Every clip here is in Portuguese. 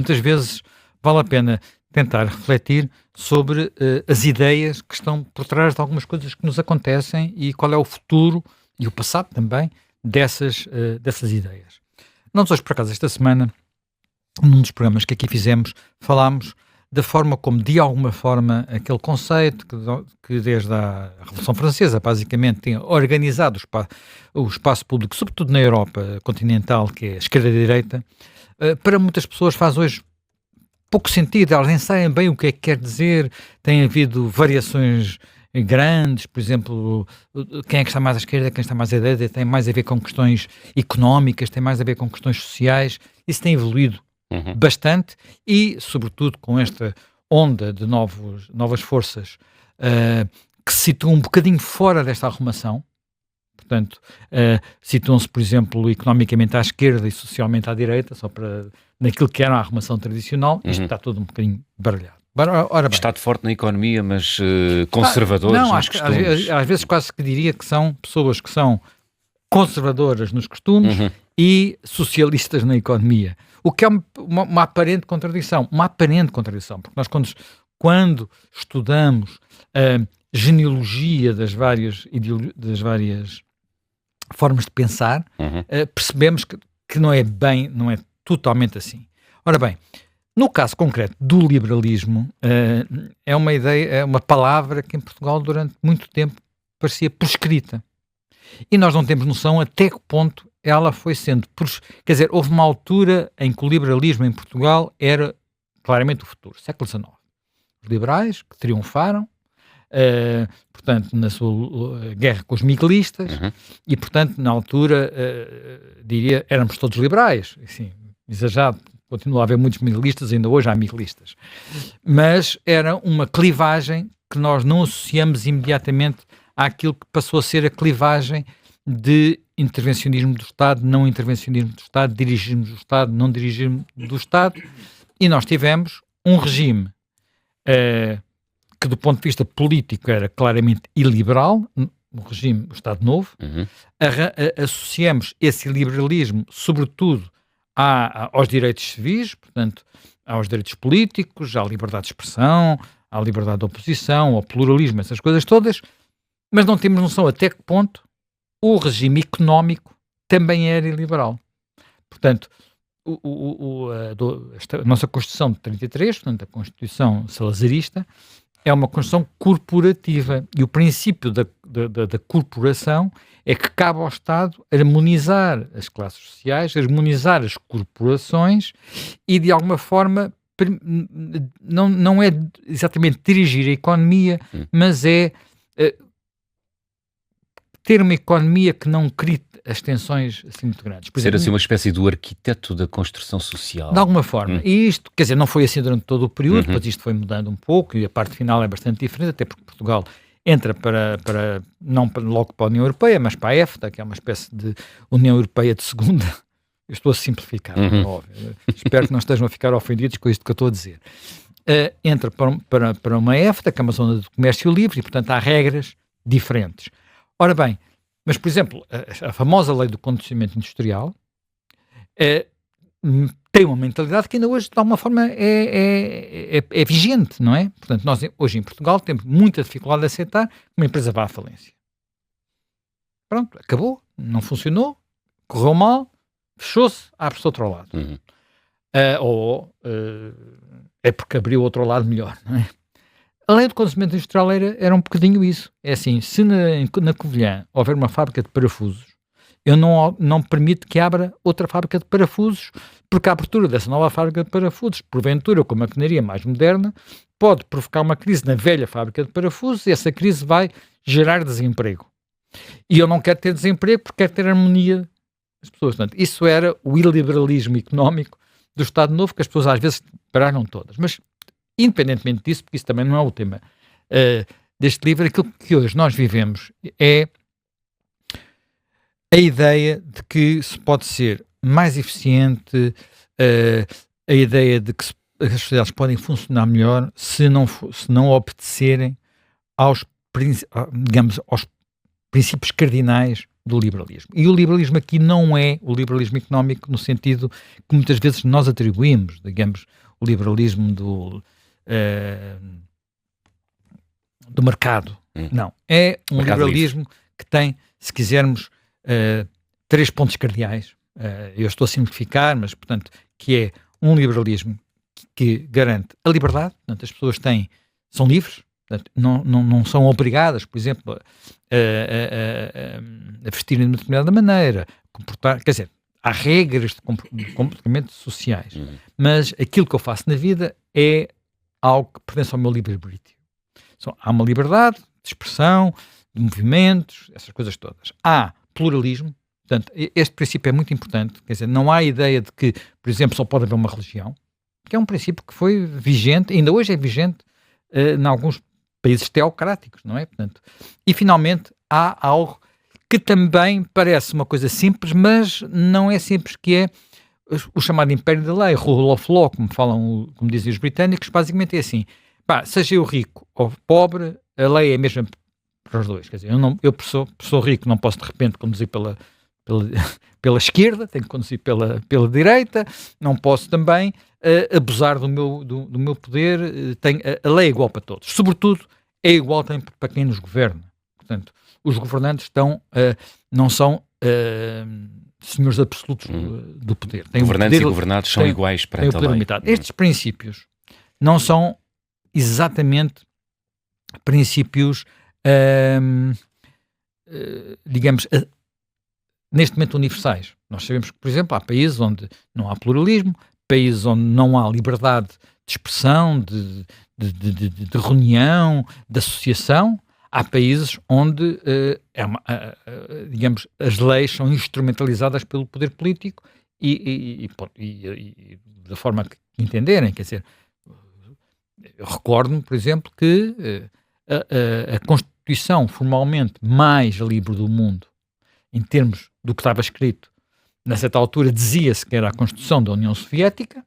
muitas vezes vale a pena tentar refletir sobre as ideias que estão por trás de algumas coisas que nos acontecem e qual é o futuro e o passado também dessas ideias. Nós hoje, por acaso, esta semana, num dos programas que aqui fizemos, falámos da forma como, de alguma forma, aquele conceito que desde a Revolução Francesa, basicamente, tem organizado o espaço público, sobretudo na Europa continental, que é a esquerda-direita, para muitas pessoas faz hoje pouco sentido, elas nem sabem bem o que é que quer dizer, tem havido variações grandes, por exemplo, quem é que está mais à esquerda, quem está mais à direita, tem mais a ver com questões económicas, tem mais a ver com questões sociais, isso tem evoluído bastante e, sobretudo, com esta onda de novas forças que se situam um bocadinho fora desta arrumação, portanto, situam-se, por exemplo, economicamente à esquerda e socialmente à direita, só para naquilo que era a arrumação tradicional, isto está tudo um bocadinho baralhado. Ora bem, Estado forte na economia, mas conservadores não, nos costumes. às vezes quase que diria que são pessoas que são conservadoras nos costumes e socialistas na economia. O que é uma aparente contradição. Uma aparente contradição, porque nós quando estudamos a genealogia das várias formas de pensar, percebemos que não é totalmente assim. Ora bem, no caso concreto do liberalismo, é uma ideia, é uma palavra que em Portugal durante muito tempo parecia proscrita. E nós não temos noção até que ponto ela foi sendo... Quer dizer, houve uma altura em que o liberalismo em Portugal era claramente o futuro, século XIX. Os liberais que triunfaram, portanto, na sua guerra com os miguelistas, e, portanto, na altura, diria, éramos todos liberais, assim, exagerado, continua a haver muitos miguelistas, ainda hoje há miguelistas, mas era uma clivagem que nós não associamos imediatamente àquilo que passou a ser a clivagem de intervencionismo do Estado, não intervencionismo do Estado, dirigismo do Estado, não dirigismo do Estado, e nós tivemos um regime que do ponto de vista político era claramente iliberal, o regime do Estado Novo, associamos esse liberalismo sobretudo aos direitos civis, portanto, aos direitos políticos, à liberdade de expressão, à liberdade de oposição, ao pluralismo, essas coisas todas, mas não temos noção até que ponto o regime económico também era iliberal. Portanto, a nossa Constituição de 33, portanto, a Constituição salazarista, é uma Constituição corporativa e o princípio da corporação é que cabe ao Estado harmonizar as classes sociais, harmonizar as corporações e, de alguma forma, não é exatamente dirigir a economia, mas é ter uma economia que não crie as tensões assim muito grandes. Por exemplo, Ser assim uma espécie do arquiteto da construção social. de alguma forma. E isto, quer dizer, não foi assim durante todo o período, depois isto foi mudando um pouco e a parte final é bastante diferente, até porque Portugal entra não logo para a União Europeia, mas para a EFTA, que é uma espécie de União Europeia de segunda. Eu estou a simplificar, é óbvio. Espero que não estejam a ficar ofendidos com isto que eu estou a dizer. Entra para uma EFTA, que é uma zona de comércio livre, e, portanto, há regras diferentes. Ora bem, mas, por exemplo, a famosa lei do conhecimento industrial tem uma mentalidade que ainda hoje, de alguma forma, é vigente, não é? Portanto, nós hoje em Portugal temos muita dificuldade de aceitar que uma empresa vá à falência. Pronto, acabou, não funcionou, correu mal, fechou-se, abre-se outro lado. É porque abriu outro lado melhor, não é? A lei do conhecimento industrial era um bocadinho isso. É assim, se na Covilhã houver uma fábrica de parafusos, eu não permito que abra outra fábrica de parafusos, porque a abertura dessa nova fábrica de parafusos, porventura com maquinaria mais moderna, pode provocar uma crise na velha fábrica de parafusos e essa crise vai gerar desemprego. E eu não quero ter desemprego porque quero ter harmonia das pessoas. Portanto, isso era o iliberalismo económico do Estado Novo, que as pessoas às vezes pararam todas. Mas, independentemente disso, porque isso também não é o tema deste livro, aquilo que hoje nós vivemos é a ideia de que se pode ser mais eficiente, a ideia de que as sociedades podem funcionar melhor se não obedecerem aos princípios cardinais do liberalismo. E o liberalismo aqui não é o liberalismo económico no sentido que muitas vezes nós atribuímos, digamos, o liberalismo do mercado. Não. É um liberalismo que tem, se quisermos, 3 pontos cardeais. Eu estou a simplificar, mas, portanto, que é um liberalismo que garante a liberdade, portanto, as pessoas são livres, portanto, não são obrigadas, por exemplo, a vestirem de uma determinada maneira, quer dizer, há regras de comportamento sociais, mas aquilo que eu faço na vida é algo que pertence ao meu livre-arbítrio. Há uma liberdade de expressão, de movimentos, essas coisas todas. Há pluralismo, portanto, este princípio é muito importante, quer dizer, não há ideia de que, por exemplo, só pode haver uma religião, que é um princípio que foi vigente, ainda hoje é vigente, em alguns países teocráticos, não é? Portanto, e finalmente há algo que também parece uma coisa simples, mas não é simples, que é o chamado império da lei, rule of law, como dizem os britânicos, basicamente é assim, seja eu rico ou pobre, a lei é a mesma para os dois, quer dizer, eu sou rico, não posso de repente conduzir pela esquerda, tenho que conduzir pela direita, não posso também abusar do meu poder, a lei é igual para todos, sobretudo é igual também para quem nos governa. Portanto, os governantes não são senhores absolutos do poder. Governantes e governados são iguais perante a lei. Limitado. Estes princípios não são exatamente princípios, digamos, neste momento universais. Nós sabemos que, por exemplo, há países onde não há pluralismo, países onde não há liberdade de expressão, de reunião, de associação. Há países onde, digamos, as leis são instrumentalizadas pelo poder político e da forma que entenderem. Quer dizer, eu recordo-me, por exemplo, que a Constituição formalmente mais livre do mundo, em termos do que estava escrito, na certa altura dizia-se que era a Constituição da União Soviética,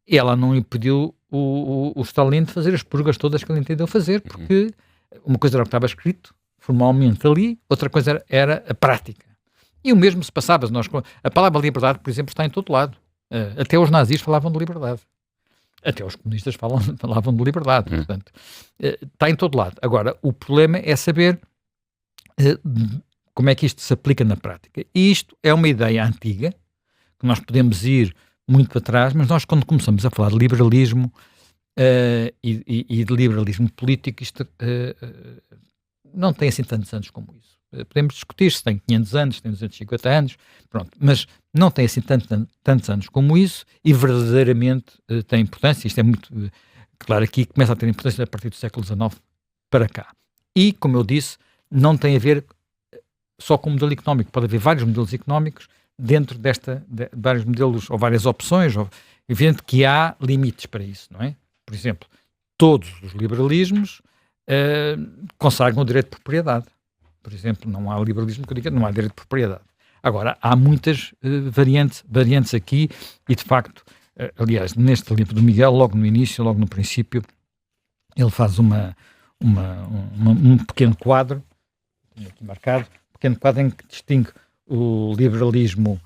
e ela não impediu o Stalin de fazer as purgas todas que ele entendeu fazer, porque uma coisa era o que estava escrito formalmente ali, outra coisa era a prática. E o mesmo se passava. A palavra liberdade, por exemplo, está em todo lado. Até os nazis falavam de liberdade. Até os comunistas falavam de liberdade. Portanto, está em todo lado. Agora, o problema é saber como é que isto se aplica na prática. E isto é uma ideia antiga, que nós podemos ir muito para trás, mas nós, quando começamos a falar de liberalismo e de liberalismo político, isto não tem assim tantos anos como isso. Podemos discutir se tem 500 anos, se tem 250 anos, pronto, mas não tem assim tantos anos como isso, e verdadeiramente tem importância. Isto é muito claro, aqui começa a ter importância a partir do século XIX para cá. E, como eu disse, não tem a ver só com o modelo económico, pode haver vários modelos económicos dentro vários modelos ou várias opções, evidente que há limites para isso, não é? Por exemplo, todos os liberalismos consagram o direito de propriedade. Por exemplo, não há liberalismo que diga não há direito de propriedade. Agora, há muitas variantes aqui e, de facto, aliás, neste livro do Miguel, logo no início, logo no princípio, ele faz um pequeno quadro, tenho aqui marcado, um pequeno quadro em que distingue o liberalismo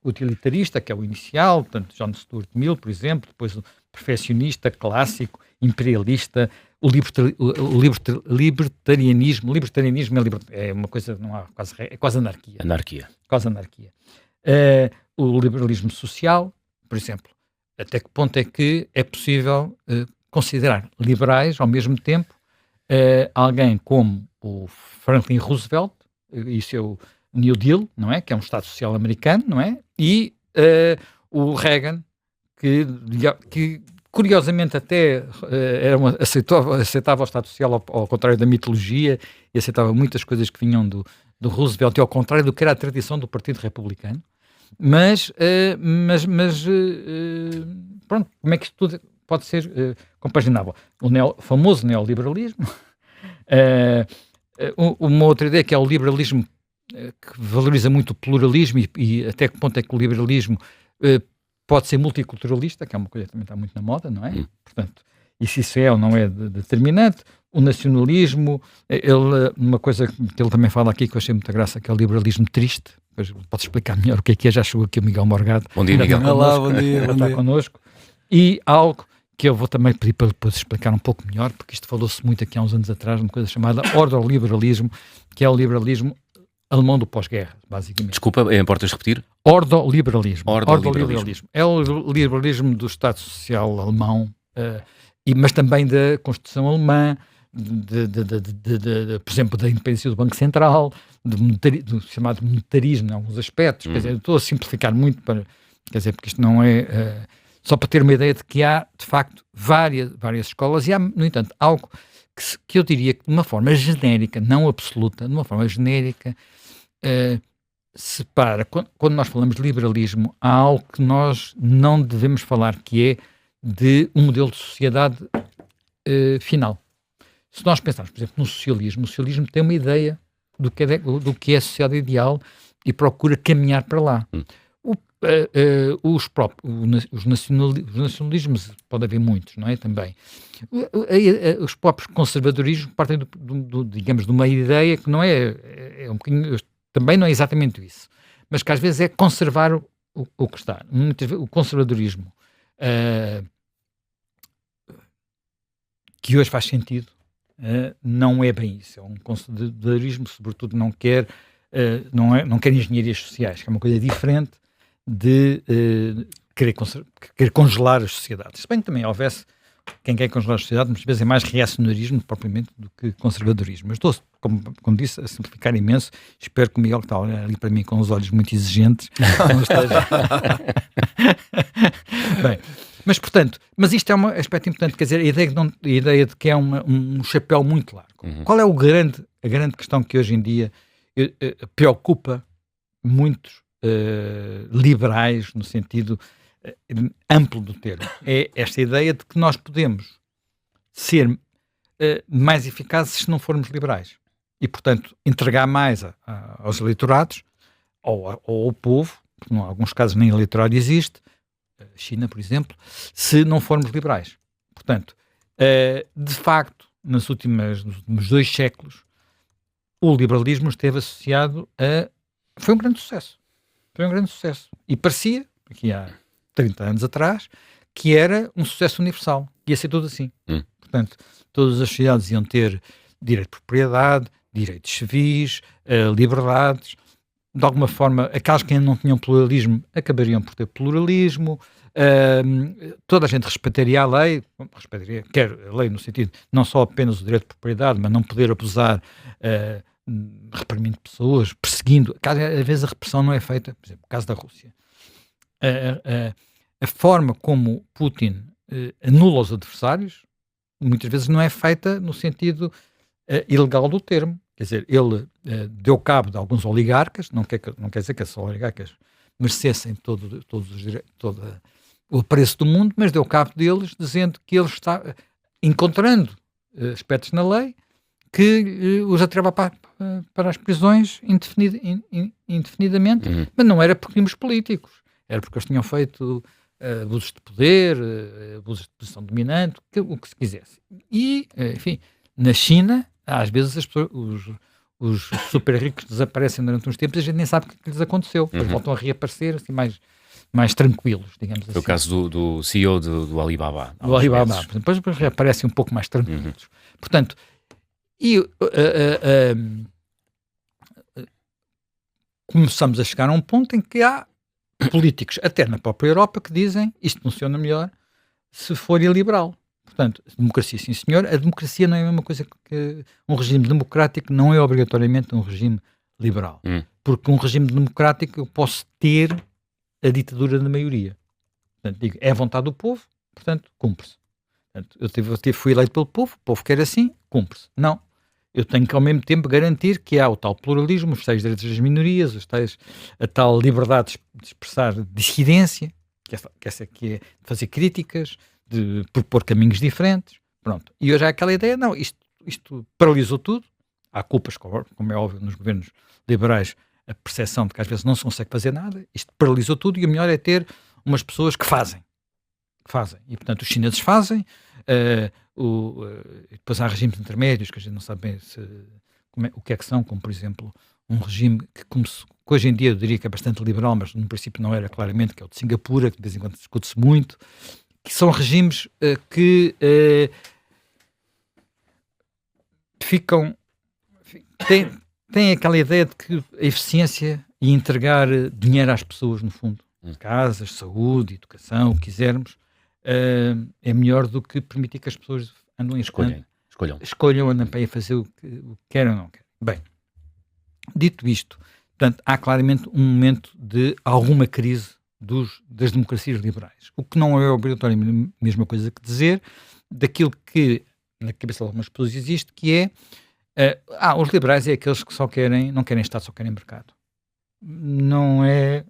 utilitarista, que é o inicial, portanto, John Stuart Mill, por exemplo, depois o perfeccionista, clássico, imperialista, o libertarianismo. Libertarianismo é uma coisa, não há é quase anarquia. Quase anarquia. O liberalismo social, por exemplo, até que ponto é que é possível considerar liberais, ao mesmo tempo, alguém como o Franklin Roosevelt e seu New Deal, não é? Que é um Estado Social americano, não é? E o Reagan, que curiosamente até aceitava o Estado Social ao contrário da mitologia, e aceitava muitas coisas que vinham do Roosevelt, e ao contrário do que era a tradição do Partido Republicano. Mas pronto, como é que isto tudo pode ser compaginável? O famoso neoliberalismo, uma outra ideia que é o liberalismo, que valoriza muito o pluralismo e até que ponto é que o liberalismo pode ser multiculturalista, que é uma coisa que também está muito na moda, não é? Portanto, e se isso é ou não é determinante. o nacionalismo, uma coisa que ele também fala aqui que eu achei muita graça, que é o liberalismo triste. Depois pode explicar melhor o que é, já chegou aqui o Miguel Morgado. Bom dia, Miguel. Olá, bom dia. Está connosco. E algo que eu vou também pedir para depois explicar um pouco melhor, porque isto falou-se muito aqui há uns anos atrás, uma coisa chamada ordoliberalismo, que é o liberalismo alemão do pós-guerra, basicamente. Desculpa, importas repetir? Ordoliberalismo. Ordoliberalismo. É o liberalismo do Estado Social alemão, mas também da Constituição alemã, por exemplo, da independência do Banco Central, do chamado monetarismo em alguns aspectos. Quer dizer, estou a simplificar muito, quer dizer, porque isto não é... só para ter uma ideia de que há, de facto, várias escolas e há, no entanto, algo que eu diria que de uma forma genérica, não absoluta, de uma forma genérica, separa, quando nós falamos de liberalismo, há algo que nós não devemos falar, que é de um modelo de sociedade final. Se nós pensarmos, por exemplo, no socialismo, o socialismo tem uma ideia do que é a sociedade ideal e procura caminhar para lá. Os nacionalismos, pode haver muitos, não é? Também. Os próprios conservadorismos partem digamos, de uma ideia que não é um bocadinho, também não é exatamente isso, mas que às vezes é conservar o que está. Muitas vezes, o conservadorismo, que hoje faz sentido, não é bem isso. É um conservadorismo, sobretudo, não quer engenharias sociais, que é uma coisa diferente de querer congelar as sociedades. Se bem que também houvesse quem quer congelar as sociedades, muitas vezes é mais reacionarismo propriamente do que conservadorismo. Mas estou, como disse, a simplificar imenso. Espero que o Miguel, que está a olhar ali para mim com os olhos muito exigentes, não esteja... Bem, mas isto é um aspecto importante, quer dizer, a ideia de que é um chapéu muito largo. Qual é a grande questão que hoje em dia preocupa muitos liberais, no sentido amplo do termo? É esta ideia de que nós podemos ser mais eficazes se não formos liberais. E, portanto, entregar mais aos eleitorados, ou ao povo, porque em alguns casos nem eleitorado existe, China, por exemplo, se não formos liberais. Portanto, de facto, nos últimos 2 séculos, o liberalismo esteve associado foi um grande sucesso. Foi um grande sucesso. E parecia, aqui há 30 anos atrás, que era um sucesso universal. Ia ser tudo assim. Portanto, todas as sociedades iam ter direito de propriedade, direitos civis, liberdades. De alguma forma, aquelas que ainda não tinham pluralismo acabariam por ter pluralismo. Toda a gente respeitaria a lei, quer a lei no sentido, não só apenas o direito de propriedade, mas não poder abusar, reprimindo pessoas, perseguindo. Às vezes a repressão não é feita, por exemplo, no caso da Rússia. A forma como Putin anula os adversários, muitas vezes não é feita no sentido ilegal do termo. Quer dizer, ele deu cabo de alguns oligarcas, não quer dizer que esses oligarcas merecessem todo o apreço do mundo, mas deu cabo deles, dizendo que ele está encontrando aspectos na lei que os atreva para as prisões indefinidamente, mas não era por crimes políticos, era porque eles tinham feito abusos de poder, abusos de posição dominante, o que se quisesse. E, enfim, na China, às vezes os super ricos desaparecem durante uns tempos e a gente nem sabe o que lhes aconteceu. Depois voltam a reaparecer assim mais tranquilos, digamos assim. Foi o caso do CEO do Alibaba. Do Alibaba. Depois reaparecem um pouco mais tranquilos. Portanto, começamos a chegar a um ponto em que há políticos, até na própria Europa, que dizem isto funciona melhor se for iliberal. Portanto, democracia, sim senhor, a democracia não é a mesma coisa que um regime democrático, não é obrigatoriamente um regime liberal. Porque um regime democrático eu posso ter a ditadura da maioria. Portanto, digo, é a vontade do povo, portanto, cumpre-se. Portanto, eu fui eleito pelo povo, o povo quer assim, cumpre-se. Não. Eu tenho que, ao mesmo tempo, garantir que há o tal pluralismo, os tais direitos das minorias, a tal liberdade de expressar dissidência, que essa aqui é de fazer críticas, de propor caminhos diferentes. Pronto. E hoje há aquela ideia, não, isto paralisou tudo. Há culpas, como é óbvio, nos governos liberais, a percepção de que às vezes não se consegue fazer nada. Isto paralisou tudo e o melhor é ter umas pessoas que fazem. E, portanto, os chineses fazem, Depois há regimes intermédios que a gente não sabe bem o que é que são, como por exemplo um regime que hoje em dia eu diria que é bastante liberal, mas no princípio não era claramente, que é o de Singapura, que de vez em quando discute-se muito, que são regimes que ficam... Têm aquela ideia de que a eficiência e entregar dinheiro às pessoas, no fundo, casas, saúde, educação, o que quisermos, é melhor do que permitir que as pessoas escolham, andem para ir fazer o que querem ou não querem. Bem, dito isto, portanto, há claramente um momento de alguma crise das democracias liberais. O que não é obrigatoriamente a mesma coisa que dizer daquilo que na cabeça de algumas pessoas existe, que é os liberais é aqueles que não querem Estado, só querem mercado. Não é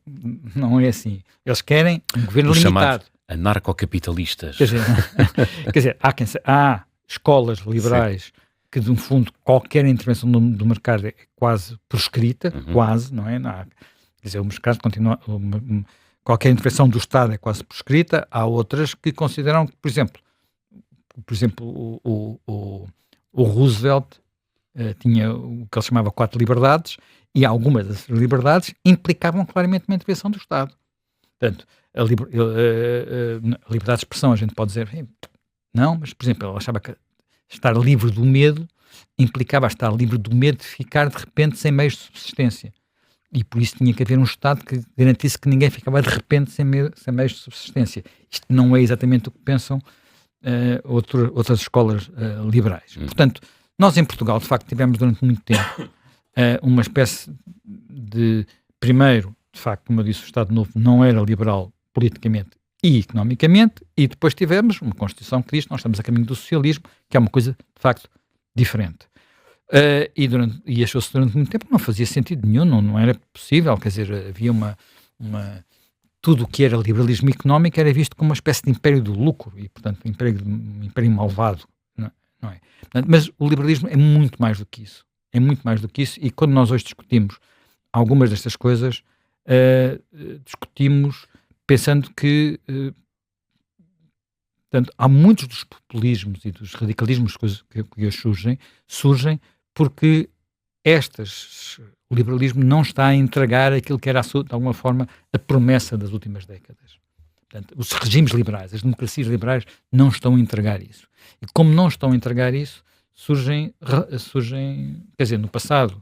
assim. Eles querem um governo limitado. Anarcocapitalistas. Quer dizer, há escolas liberais que, de um fundo, qualquer intervenção do mercado é quase proscrita, quase, não é? Quer dizer, o mercado continua... Qualquer intervenção do Estado é quase proscrita. Há outras que consideram que, por exemplo, o Roosevelt tinha o que ele chamava 4 liberdades, e algumas dessas liberdades implicavam claramente uma intervenção do Estado. Portanto, a liberdade de expressão, a gente pode dizer, não, mas, por exemplo, ele achava que estar livre do medo implicava estar livre do medo de ficar, de repente, sem meios de subsistência. E por isso tinha que haver um Estado que garantisse que ninguém ficava, de repente, sem meios de subsistência. Isto não é exatamente o que pensam outras escolas liberais. Portanto, nós em Portugal, de facto, tivemos durante muito tempo uma espécie de... Primeiro, de facto, como eu disse, o Estado Novo não era liberal politicamente e economicamente, e depois tivemos uma Constituição que diz que nós estamos a caminho do socialismo, que é uma coisa, de facto, diferente. E achou-se durante muito tempo que não fazia sentido nenhum, não era possível, quer dizer, havia tudo o que era liberalismo económico era visto como uma espécie de império do lucro, e, portanto, um império malvado, não é? Portanto, mas o liberalismo é muito mais do que isso. É muito mais do que isso, e quando nós hoje discutimos algumas destas coisas, discutimos pensando que portanto, há muitos dos populismos e dos radicalismos que hoje surgem porque o liberalismo não está a entregar aquilo que era, de alguma forma, a promessa das últimas décadas. Portanto, os regimes liberais, as democracias liberais não estão a entregar isso. E como não estão a entregar isso, surgem quer dizer, no passado,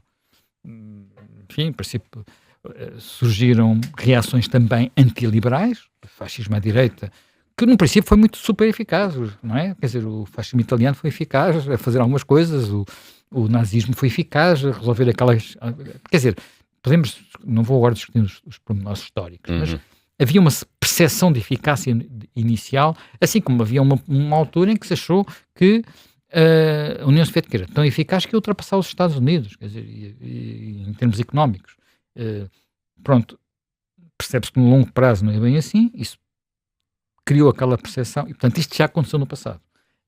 enfim, em princípio, surgiram reações também antiliberais, o fascismo à direita, que no princípio foi muito super eficaz, não é? Quer dizer, o fascismo italiano foi eficaz a fazer algumas coisas, o nazismo foi eficaz a resolver aquelas... Quer dizer, não vou agora discutir os pormenores históricos, mas havia uma percepção de eficácia inicial, assim como havia uma altura em que se achou que a União Soviética era tão eficaz que ia ultrapassar os Estados Unidos, quer dizer, em termos económicos. Pronto, percebe-se que no longo prazo não é bem assim, isso criou aquela percepção, e portanto isto já aconteceu no passado.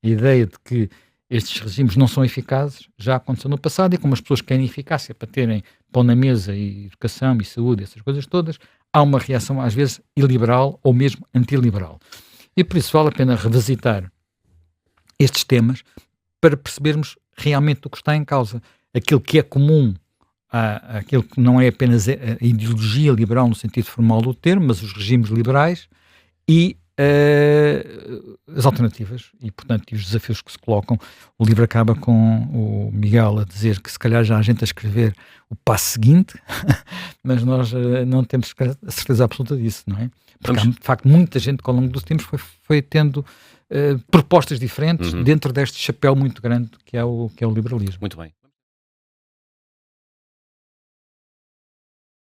A ideia de que estes regimes não são eficazes já aconteceu no passado, e como as pessoas querem eficácia para terem pão na mesa e educação e saúde, essas coisas todas, há uma reação às vezes iliberal ou mesmo antiliberal. E por isso vale a pena revisitar estes temas para percebermos realmente o que está em causa. Aquilo que é comum àquilo que não é apenas a ideologia liberal no sentido formal do termo, mas os regimes liberais e as alternativas e, portanto, os desafios que se colocam. O livro acaba com o Miguel a dizer que se calhar já há gente a escrever o passo seguinte, mas nós não temos a certeza absoluta disso, não é? Porque há, de facto, muita gente que ao longo dos tempos foi tendo propostas diferentes dentro deste chapéu muito grande que é o liberalismo. Muito bem.